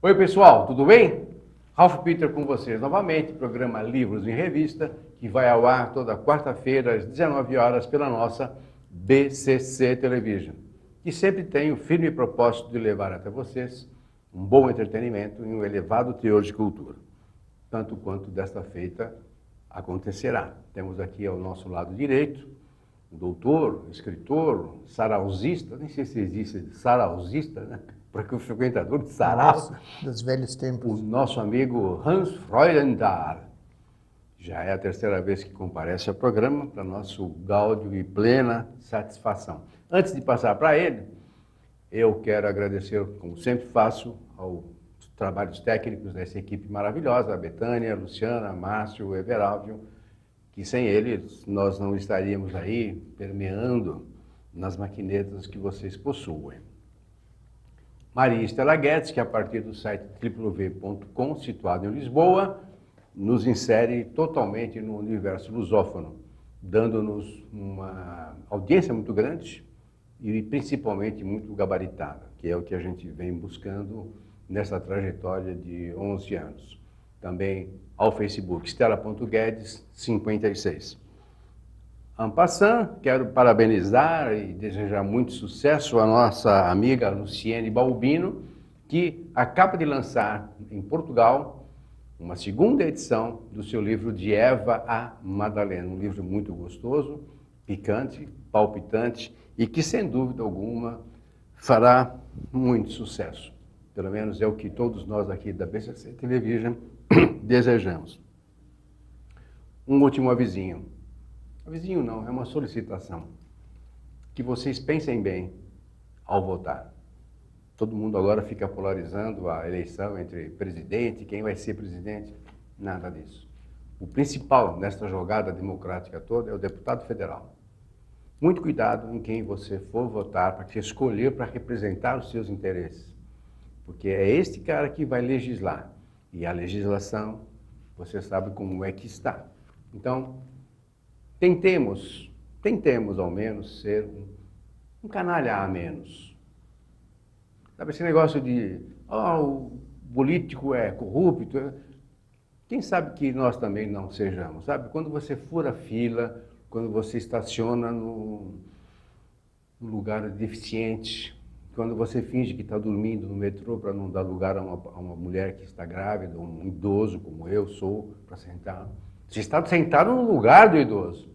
Oi pessoal, tudo bem? Ralph Peter com vocês novamente, programa Livros em Revista, que vai ao ar toda quarta-feira às 19 horas pela nossa BCC Television, que sempre tem o firme propósito de levar até vocês um bom entretenimento e um elevado teor de cultura, tanto quanto desta feita acontecerá. Temos aqui ao nosso lado direito o doutor, escritor, sarausista, nem sei se existe sarausista, né? Porque o frequentador de sarau, dos velhos tempos. o nosso amigo Hans Freudenthal. Já é a terceira vez que comparece ao programa, para nosso gáudio e plena satisfação. Antes de passar para ele, eu quero agradecer, como sempre faço, aos trabalhos técnicos dessa equipe maravilhosa, a Betânia, a Luciana, a Márcio, o Everaldo, que sem eles nós não estaríamos aí permeando nas maquinetas que vocês possuem. Maria Estela Guedes, que a partir do site www.com, situado em Lisboa, nos insere totalmente no universo lusófono, dando-nos uma audiência muito grande e principalmente muito gabaritada, que é o que a gente vem buscando nessa trajetória de 11 anos. Também ao Facebook, Estela.Guedes 56. En passant, quero parabenizar e desejar muito sucesso à nossa amiga Luciene Balbino, que acaba de lançar em Portugal uma segunda edição do seu livro De Eva a Madalena, um livro muito gostoso, picante, palpitante e que, sem dúvida alguma, fará muito sucesso. Pelo menos é o que todos nós aqui da BCC Television desejamos. Um último avisinho. Avisinho não, é uma solicitação. Que vocês pensem bem ao votar. Todo mundo agora fica polarizando a eleição entre presidente, quem vai ser presidente. Nada disso. O principal nesta jogada democrática toda é o deputado federal. Muito cuidado em quem você for votar, para escolher para representar os seus interesses. Porque é este cara que vai legislar. E a legislação, você sabe como é que está. Então, tentemos ao menos ser um canalha a menos. Sabe esse negócio de, o político é corrupto? Quem sabe que nós também não sejamos, sabe? Quando você fura fila, quando você estaciona no lugar deficiente, quando você finge que está dormindo no metrô para não dar lugar a uma mulher que está grávida, um idoso como eu sou, para sentar. Você está sentado no lugar do idoso.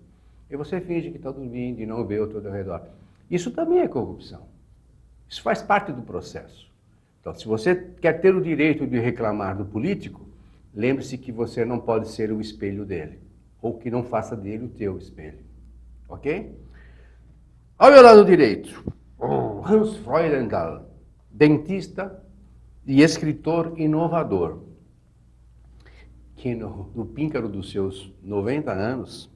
E você finge que está dormindo e não vê o todo ao redor. Isso também é corrupção. Isso faz parte do processo. Então, se você quer ter o direito de reclamar do político, lembre-se que você não pode ser o espelho dele. Ou que não faça dele o teu espelho. Ok? Ao meu lado direito, Hans Freudenthal, dentista e escritor inovador, que no píncaro dos seus 90 anos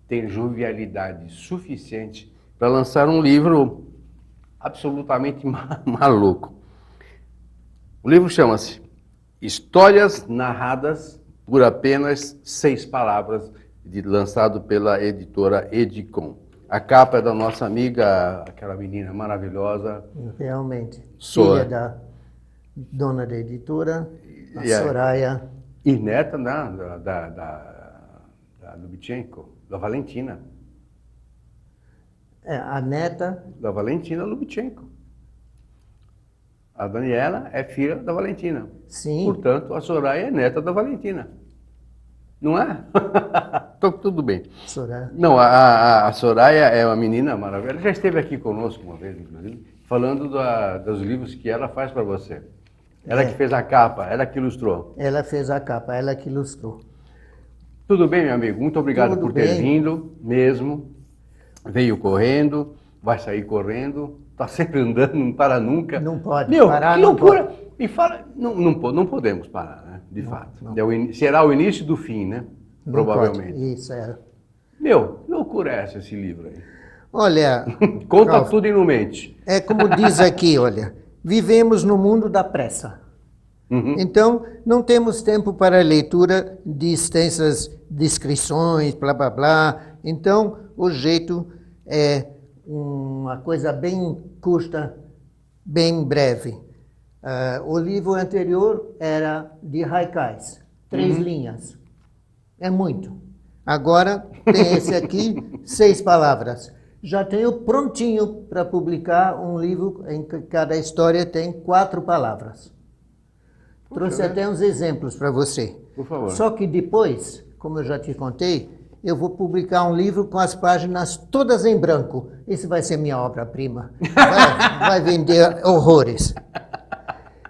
tem jovialidade suficiente para lançar um livro absolutamente maluco. O livro chama-se Histórias Narradas por Apenas 6 Palavras, lançado pela editora Edicom. A capa é da nossa amiga, aquela menina maravilhosa. Realmente. Sora. Filha da dona da editora, a Soraya. E neta da Lubitschenko, da Valentina. É, a neta. Da Valentina Lubitschenko. A Daniela é filha da Valentina. Sim. Portanto, a Soraya é neta da Valentina. Não é? Então, tudo bem. Soraya. Não, a Soraya é uma menina maravilhosa. Ela já esteve aqui conosco uma vez, inclusive, falando dos livros que ela faz para você. Ela que fez a capa, ela que ilustrou. Ela fez a capa, ela que ilustrou. Tudo bem, meu amigo? Muito obrigado Tudo por ter bem. vindo mesmo. Veio correndo, vai sair correndo, está sempre andando, não para nunca. Não pode Meu, parar, que não loucura! pode. Me fala, não podemos parar, né? De fato. não. Será o início do fim, né? Não Provavelmente. pode. Isso é. Meu, que loucura é essa, esse livro aí? Olha, Conta Ralph, tudo e não mente. é como diz aqui, olha, vivemos no mundo da pressa. Uhum. Então, não temos tempo para a leitura de extensas descrições, blá, blá, blá. Então, o jeito é uma coisa bem curta, bem breve. O livro anterior era de haikais, 3 linhas. É muito. Agora tem esse aqui, 6 palavras. Já tenho prontinho para publicar um livro em que cada história tem 4 palavras. Trouxe até uns exemplos para você. Por favor. Só que depois, como eu já te contei, eu vou publicar um livro com as páginas todas em branco. Esse vai ser minha obra-prima. Vai vender horrores.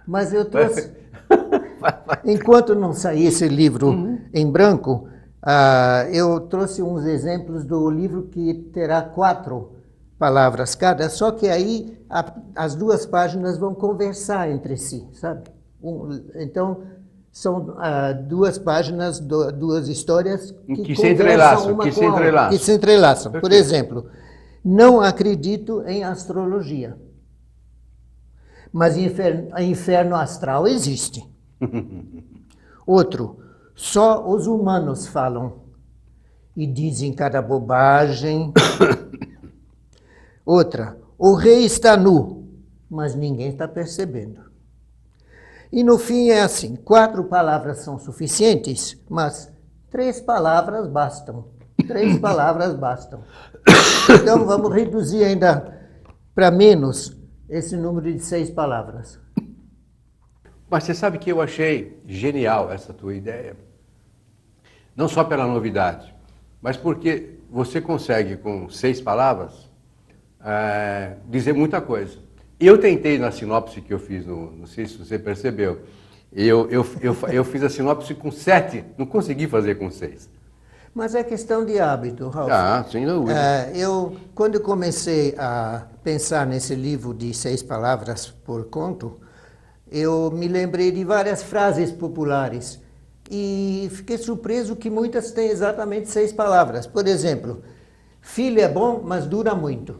Mas eu trouxe... Enquanto não sair esse livro em branco, eu trouxe uns exemplos do livro que terá 4 palavras cada, só que aí as 2 páginas vão conversar entre si, sabe? Então, são 2 páginas, 2 histórias que se entrelaçam, uma com a outra, que se entrelaçam. Por exemplo, não acredito em astrologia, mas inferno astral existe. Outro, só os humanos falam e dizem cada bobagem. Outra, o rei está nu, mas ninguém está percebendo. E no fim é assim, 4 palavras são suficientes, mas 3 palavras bastam. 3 palavras bastam. Então vamos reduzir ainda para menos esse número de 6 palavras. Mas você sabe que eu achei genial essa tua ideia. Não só pela novidade, mas porque você consegue, com 6 palavras, dizer muita coisa. Eu tentei na sinopse que eu fiz, não sei se você percebeu, eu fiz a sinopse com 7, não consegui fazer com 6. Mas é questão de hábito, Ralf. Sem dúvida. Quando eu comecei a pensar nesse livro de 6 palavras por conto, eu me lembrei de várias frases populares e fiquei surpreso que muitas têm exatamente 6 palavras. Por exemplo, filho é bom, mas dura muito.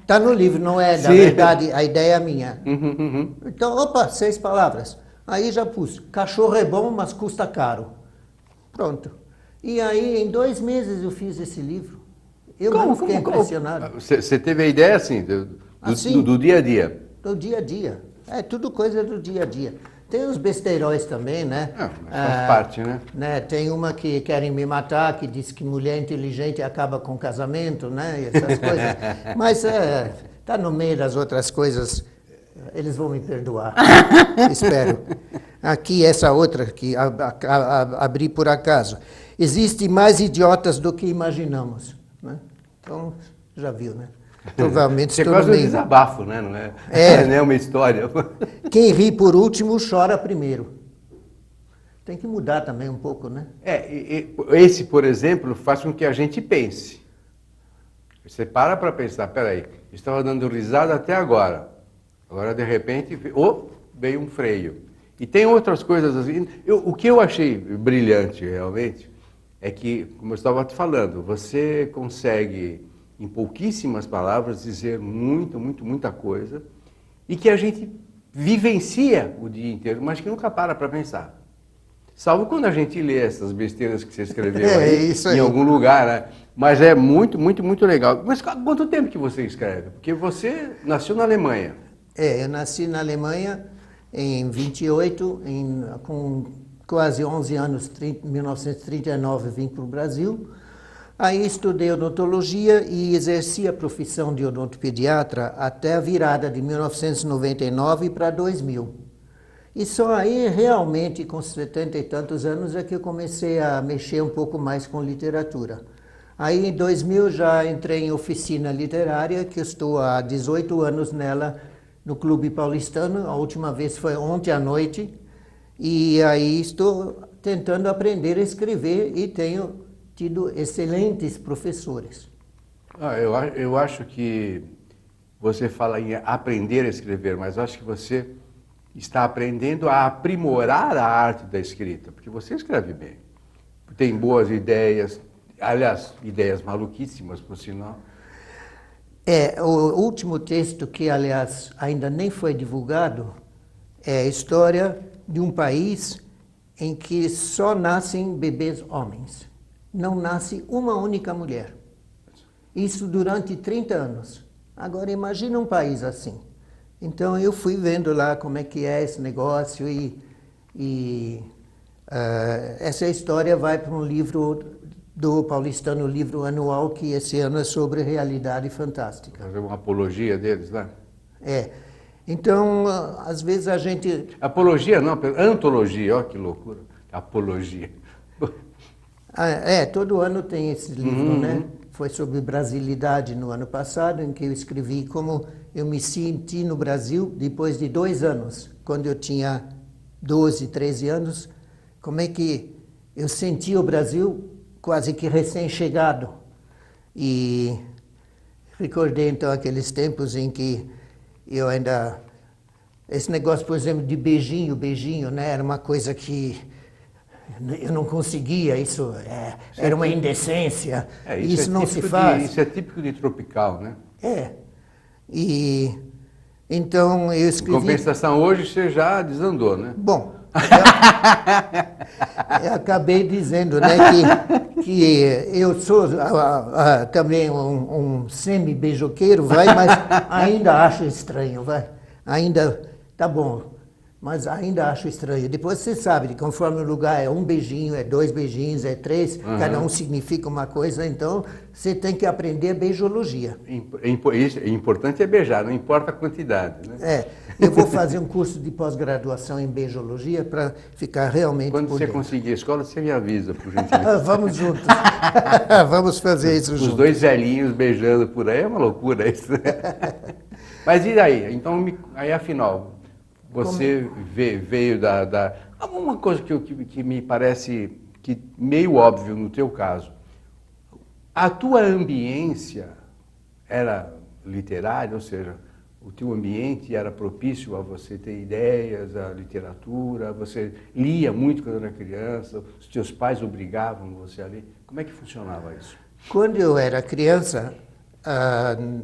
Está no livro, não é da verdade, a ideia é minha. Então, opa, 6 palavras. Aí já pus, cachorro é bom, mas custa caro. Pronto. E aí, em 2 meses eu fiz esse livro. Eu não fiquei impressionado. Você teve a ideia, assim, do dia a dia? Do dia a dia. É tudo coisa do dia a dia. Tem uns besteiróis também, né? Faz parte, né? Tem uma que querem me matar, que diz que mulher inteligente acaba com casamento, né? E essas coisas. Mas tá no meio das outras coisas, eles vão me perdoar. Espero. Aqui, essa outra que abri por acaso. Existem mais idiotas do que imaginamos. Né? Então, já viu, né? Provavelmente você quase um desabafo, né? Não é uma história. Quem ri por último chora primeiro. Tem que mudar também um pouco, né? Esse, por exemplo, faz com que a gente pense. Você para pensar, peraí, estava dando risada até agora. Agora, de repente, veio um freio. E tem outras coisas assim. O que eu achei brilhante, realmente, é que, como eu estava te falando, você consegue, em pouquíssimas palavras, dizer muita coisa, e que a gente vivencia o dia inteiro, mas que nunca para pensar. Salvo quando a gente lê essas besteiras que você escreveu aí, em algum lugar, né? Mas é muito legal. Mas quanto tempo que você escreve? Porque você nasceu na Alemanha. Eu nasci na Alemanha em 28, com quase 11 anos, em 1939, vim para o Brasil. Aí estudei odontologia e exerci a profissão de odontopediatra até a virada de 1999 para 2000. E só aí, realmente, com 70 e tantos anos, é que eu comecei a mexer um pouco mais com literatura. Aí, em 2000, já entrei em oficina literária, que eu estou há 18 anos nela, no Clube Paulistano. A última vez foi ontem à noite. E aí estou tentando aprender a escrever e tenho tido excelentes professores. Eu acho que você fala em aprender a escrever, mas eu acho que você está aprendendo a aprimorar a arte da escrita, porque você escreve bem. Tem boas ideias, aliás, ideias maluquíssimas, por sinal. O último texto, que aliás ainda nem foi divulgado, é a história de um país em que só nascem bebês homens. Não nasce uma única mulher. Isso durante 30 anos. Agora imagina um país assim. Então eu fui vendo lá como é que é esse negócio essa história vai para um livro do Paulistano, o livro anual, que esse ano é sobre realidade fantástica. Fazer uma apologia deles lá? É. Então, às vezes a gente... Apologia não, antologia, olha que loucura. Apologia. Todo ano tem esse livro, né? Foi sobre brasilidade no ano passado, em que eu escrevi como eu me senti no Brasil depois de 2 anos, quando eu tinha 12, 13 anos, como é que eu senti o Brasil quase que recém-chegado. E recordei então aqueles tempos em que eu ainda... Esse negócio, por exemplo, de beijinho, né? Era uma coisa que eu não conseguia, isso era uma indecência, isso não se faz. Isso é típico de tropical, né? E então eu escrevi... Em compensação, hoje você já desandou, né? Bom, eu acabei dizendo, né, que eu sou também um semi-beijoqueiro, mas ainda acho estranho, ainda, tá bom, mas ainda acho estranho. Depois você sabe, conforme o lugar é 1 beijinho, é 2 beijinhos, é 3, cada um significa uma coisa, então você tem que aprender beijologia. Importante é beijar, não importa a quantidade, né? Eu vou fazer um curso de pós-graduação em beijologia para ficar realmente Quando você conseguir a escola, você me avisa, por gentileza. Vamos juntos. Vamos fazer isso juntos. Os 2 velhinhos beijando por aí é uma loucura isso, né? Mas e daí? Então, aí afinal, você veio da... Uma coisa que me parece que meio óbvio no teu caso. A tua ambiência era literária, ou seja, o teu ambiente era propício a você ter ideias, a literatura, você lia muito quando era criança, os teus pais obrigavam você a ler. Como é que funcionava isso? Quando eu era criança,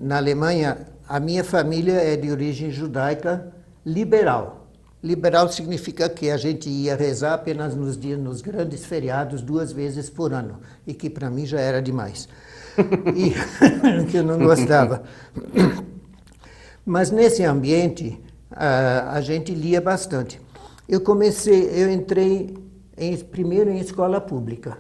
na Alemanha, a minha família é de origem judaica liberal. Liberal significa que a gente ia rezar apenas nos grandes feriados 2 vezes por ano, e que para mim já era demais, e que eu não gostava. Mas nesse ambiente, a gente lia bastante. Eu entrei primeiro em escola pública.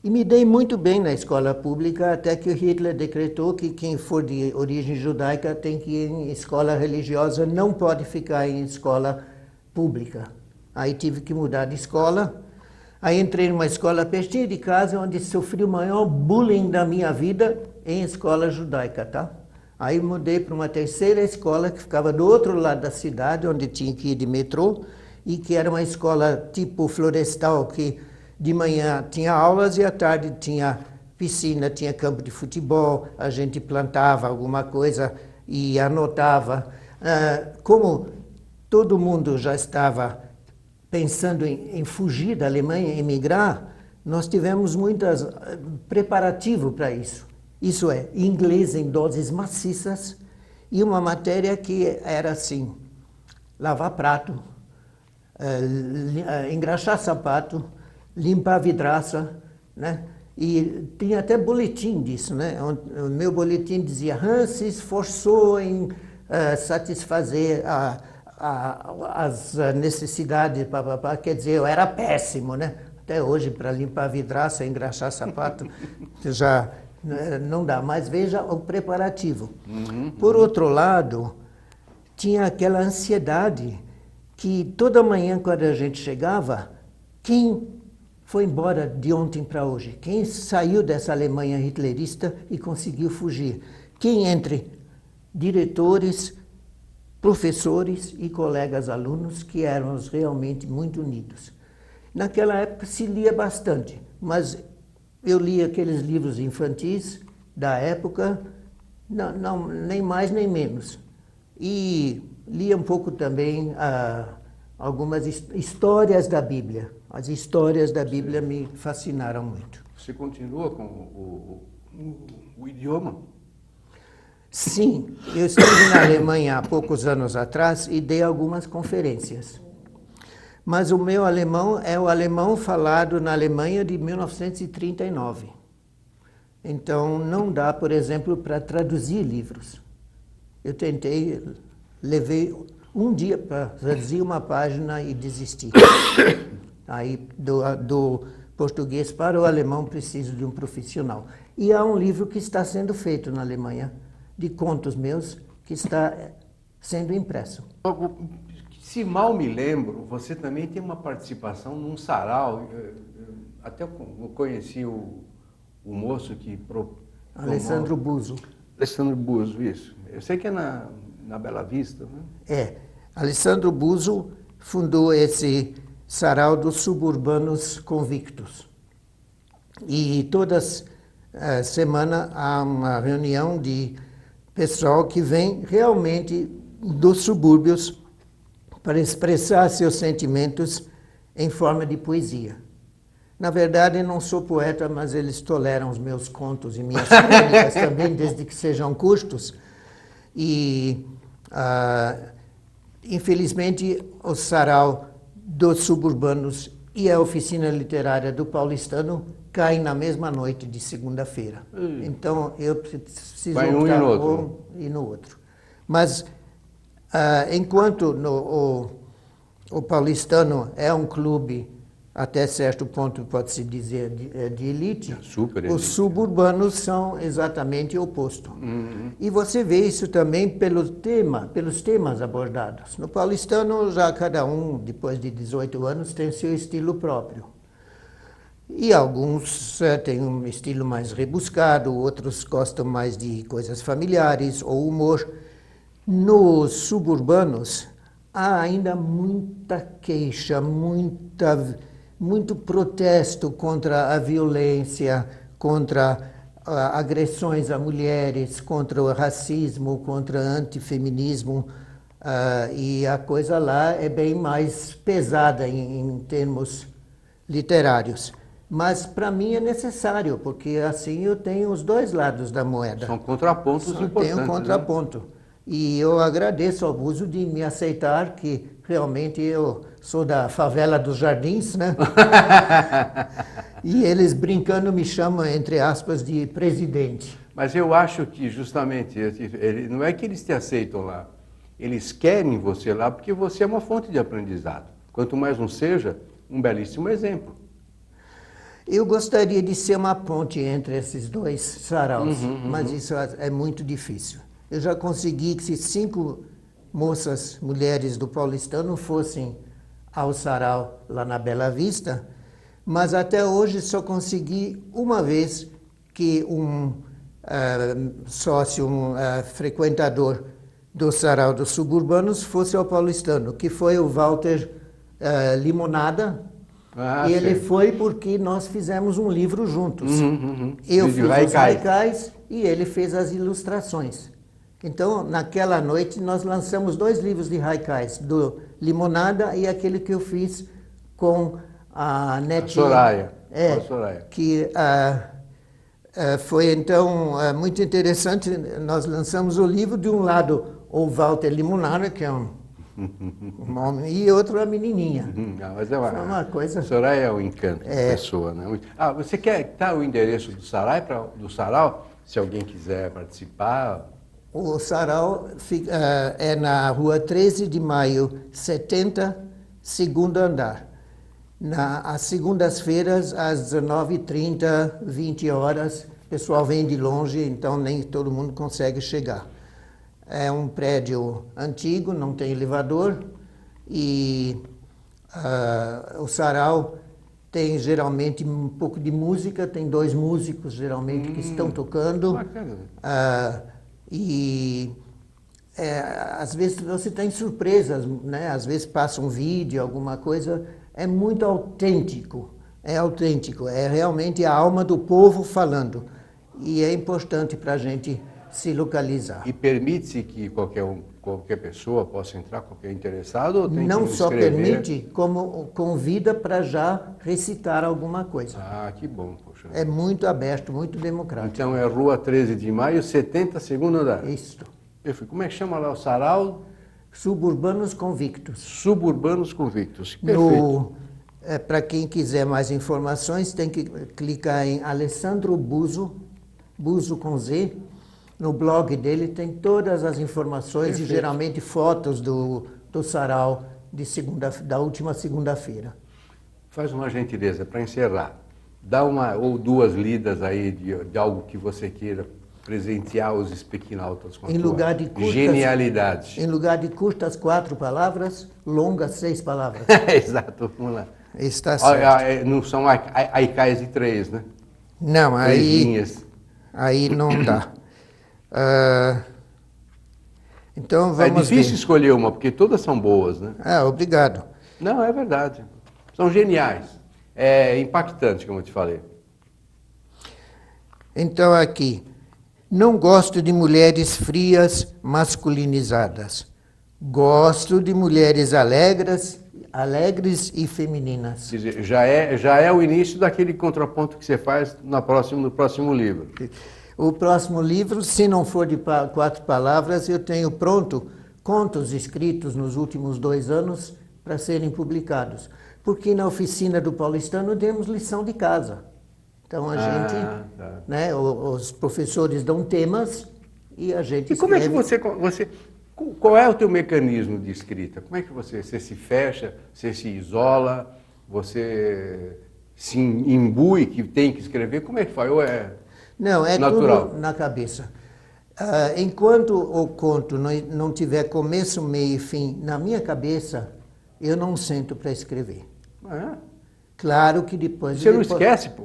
E me dei muito bem na escola pública, até que o Hitler decretou que quem for de origem judaica tem que ir em escola religiosa, não pode ficar em escola pública. Aí tive que mudar de escola. Aí entrei numa escola pertinho de casa, onde sofri o maior bullying da minha vida em escola judaica, tá? Aí mudei para uma 3ª escola que ficava do outro lado da cidade, onde tinha que ir de metrô, e que era uma escola tipo florestal, que de manhã tinha aulas e à tarde tinha piscina, tinha campo de futebol, a gente plantava alguma coisa e anotava. Como todo mundo já estava pensando em fugir da Alemanha, emigrar, nós tivemos muitas preparativo para isso. Isso é, inglês em doses maciças e uma matéria que era assim, lavar prato, engraxar sapato, limpar vidraça, né? E tinha até boletim disso, né? O meu boletim dizia, Hans se esforçou em satisfazer as necessidades, quer dizer, eu era péssimo, né? Até hoje, para limpar vidraça, engraxar sapato, já não dá, mas veja o preparativo. Por outro lado, tinha aquela ansiedade que toda manhã, quando a gente chegava, quem foi embora de ontem para hoje? Quem saiu dessa Alemanha hitlerista e conseguiu fugir? Quem entre diretores, professores e colegas alunos que eram realmente muito unidos. Naquela época se lia bastante, mas eu lia aqueles livros infantis da época, não, nem mais nem menos. E lia um pouco também algumas histórias da Bíblia. As histórias da Bíblia me fascinaram muito. Você continua com o idioma? Sim, eu estive na Alemanha há poucos anos atrás e dei algumas conferências. Mas o meu alemão é o alemão falado na Alemanha de 1939. Então, não dá, por exemplo, para traduzir livros. Eu tentei Levei um dia para reduzir uma página e desisti. Aí, do português para o alemão, preciso de um profissional. E há um livro que está sendo feito na Alemanha, de contos meus, que está sendo impresso. Se mal me lembro, você também tem uma participação num sarau. Até eu conheci o moço que... Alessandro Buso. Alessandro Buso, isso. Eu sei que é na Bela Vista, né? É. Alessandro Buso fundou esse sarau dos suburbanos convictos. E todas semana há uma reunião de pessoal que vem realmente dos subúrbios para expressar seus sentimentos em forma de poesia. Na verdade, eu não sou poeta, mas eles toleram os meus contos e minhas crônicas também, desde que sejam curtos. E, infelizmente, o sarau dos suburbanos e a oficina literária do paulistano caem na mesma noite de segunda-feira. Então, eu preciso vai um optar e no outro. um e no outro. Mas, enquanto o paulistano é um clube, até certo ponto pode-se dizer de elite, Super elite. Os suburbanos são exatamente o oposto. E você vê isso também pelos temas abordados. No paulistano, já cada um, depois de 18 anos, tem seu estilo próprio. E alguns têm um estilo mais rebuscado, outros gostam mais de coisas familiares ou humor. Nos suburbanos, há ainda muita queixa, muito protesto contra a violência, contra agressões a mulheres, contra o racismo, contra o antifeminismo. E a coisa lá é bem mais pesada em termos literários. Mas para mim é necessário, porque assim eu tenho os dois lados da moeda. São contrapontos importantes. Tem um contraponto. Né? E eu agradeço ao Buso de me aceitar, que realmente eu sou da favela dos Jardins, né? E eles brincando me chamam, entre aspas, de presidente. Mas eu acho que justamente, não é que eles te aceitam lá, eles querem você lá porque você é uma fonte de aprendizado. Quanto mais não seja, um belíssimo exemplo. Eu gostaria de ser uma ponte entre esses dois saraus, mas isso é muito difícil. Eu já consegui que se 5 moças, mulheres do paulistano fossem ao sarau lá na Bela Vista, mas até hoje só consegui uma vez que um sócio, frequentador do sarau dos suburbanos fosse ao paulistano, que foi o Walter Limonada. E ele foi porque nós fizemos um livro juntos. Eu fiz os haikais e ele fez as ilustrações. Então, naquela noite, nós lançamos 2 livros de haikais, do Limonada e aquele que eu fiz com a Nete Soraya. Que foi, então, muito interessante. Nós lançamos o livro, de um lado, o Walter Limonada, que é um homem, e outro a menininha. Mas foi uma coisa... Soraya é um encanto de pessoa, né? Você quer dar o endereço do sarau, se alguém quiser participar? O sarau é na rua 13 de maio, 70, segundo andar. Às segundas-feiras, às 19h30, 20 horas, o pessoal vem de longe, então nem todo mundo consegue chegar. É um prédio antigo, não tem elevador, e o sarau tem geralmente um pouco de música, tem 2 músicos geralmente que estão tocando. Bacana. E às vezes você tem surpresas, né? Às vezes passa um vídeo, alguma coisa, é muito autêntico, é realmente a alma do povo falando. E é importante para a gente se localizar. E permite-se que qualquer pessoa possa entrar, qualquer interessado? Ou tem Não que só escrever? permite, como convida para já recitar alguma coisa. Que bom, poxa. É muito aberto, muito democrático. Então é Rua 13 de Maio, 70, segundo andar. Isso. Como é que chama lá o sarau? Suburbanos Convictos. Suburbanos Convictos. Perfeito. Para quem quiser mais informações, tem que clicar em Alessandro Buso, Buso com Z, No blog dele tem todas as informações Perfeito. e geralmente fotos do sarau da última segunda-feira. Faz uma gentileza para encerrar. Dá uma ou duas lidas aí de algo que você queira presentear os espequinautas com a Em tua lugar de curtas, genialidade. Em lugar de curtas 4 palavras, longas 6 palavras. Exato, vamos lá. Está certo. Não são haikais de 3, né? Não, 3 linhas. aí não dá. Então É vamos difícil ver. escolher uma, porque todas são boas, né? Obrigado. Não, é verdade. São geniais. É impactante, como eu te falei. Então aqui, não gosto de mulheres frias, masculinizadas. Gosto de mulheres alegres e femininas. Quer dizer, já é o início daquele contraponto que você faz no próximo livro. O próximo livro, se não for de 4 palavras, eu tenho pronto contos escritos nos últimos 2 anos para serem publicados. Porque na oficina do Paulistano demos lição de casa. Então a gente, Tá. né, os professores dão temas e a gente E como é que escreve. qual é o teu mecanismo de escrita? Como é que você se fecha, você se isola, você se imbui que tem que escrever? Como é que faz? Ou é Não, é natural? tudo na cabeça. Enquanto o conto não tiver começo, meio e fim na minha cabeça, eu não sento para escrever. Claro que depois... Você não esquece, pô?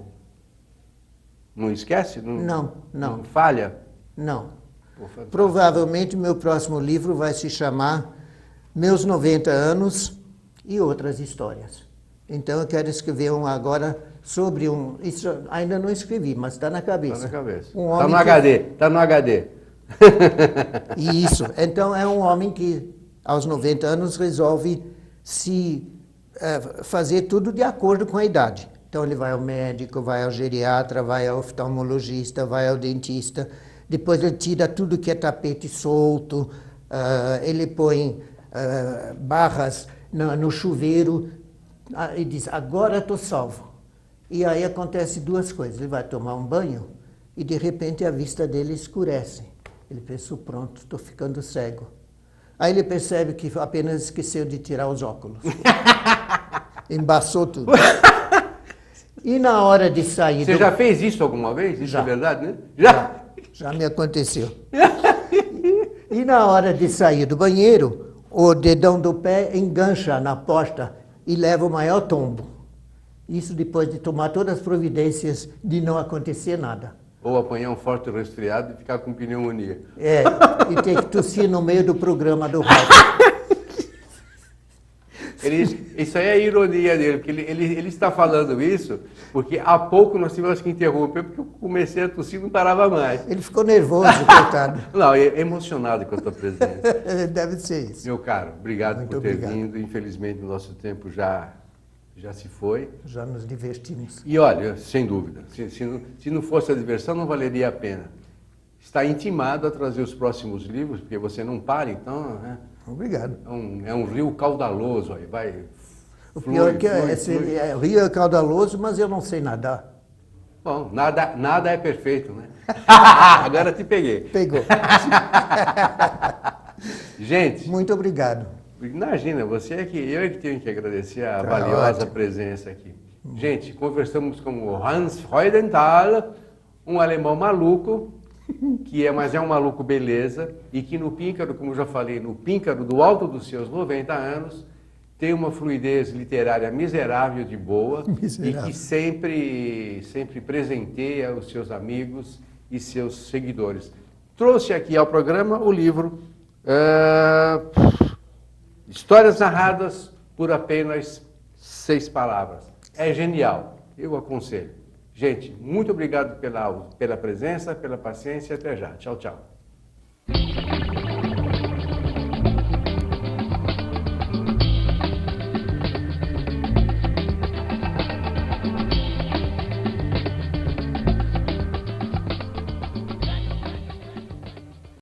Não esquece? Não. Não falha? Não. Pô, fantástico. Provavelmente meu próximo livro vai se chamar Meus 90 Anos e Outras Histórias. Então eu quero escrever um agora sobre isso ainda não escrevi, mas está na cabeça. Está na cabeça. Está no HD. Isso. Então é um homem que aos 90 anos resolve fazer tudo de acordo com a idade. Então ele vai ao médico, vai ao geriatra, vai ao oftalmologista, vai ao dentista. Depois ele tira tudo que é tapete solto, ele põe barras no chuveiro e diz, agora estou salvo. E aí acontece 2 coisas. Ele vai tomar um banho e de repente a vista dele escurece. Ele pensa, pronto, estou ficando cego. Aí ele percebe que apenas esqueceu de tirar os óculos. Embaçou tudo. E na hora de sair... Você já fez isso alguma vez? Isso Já. é verdade, né? Já me aconteceu. E na hora de sair do banheiro, o dedão do pé engancha na porta e leva o maior tombo. Isso depois de tomar todas as providências de não acontecer nada. Ou apanhar um forte resfriado e ficar com pneumonia. E ter que tossir no meio do programa do rádio. Isso aí é a ironia dele, porque ele está falando isso porque há pouco nós tivemos que interromper porque eu comecei a tossir e não parava mais. Ele ficou nervoso, coitado. Não, é emocionado com a tua presença. Deve ser isso. Meu caro, obrigado Muito por ter obrigado. vindo. Infelizmente o nosso tempo já se foi. Já nos divertimos. E olha, sem dúvida, se não fosse a diversão não valeria a pena. Está intimado a trazer os próximos livros, porque você não para, então... Né? Obrigado. É um rio caudaloso, aí vai... O pior é que o rio é caudaloso, mas eu não sei nadar. Bom, nada é perfeito, né? Agora te peguei. Pegou. Gente, Muito obrigado. imagina, eu é que tenho que agradecer a Tá valiosa ótimo. presença aqui. Gente, conversamos com o Hans Freudenthal, um alemão maluco, mas é um maluco beleza, e que no Píncaro, como eu já falei, no Píncaro do alto dos seus 90 anos, tem uma fluidez literária miserável de boa, Miserável. e que sempre presenteia os seus amigos e seus seguidores. Trouxe aqui ao programa o livro Histórias Narradas por Apenas 6 Palavras. É genial, eu aconselho. Gente, muito obrigado pela presença, pela paciência. Até já. Tchau, tchau.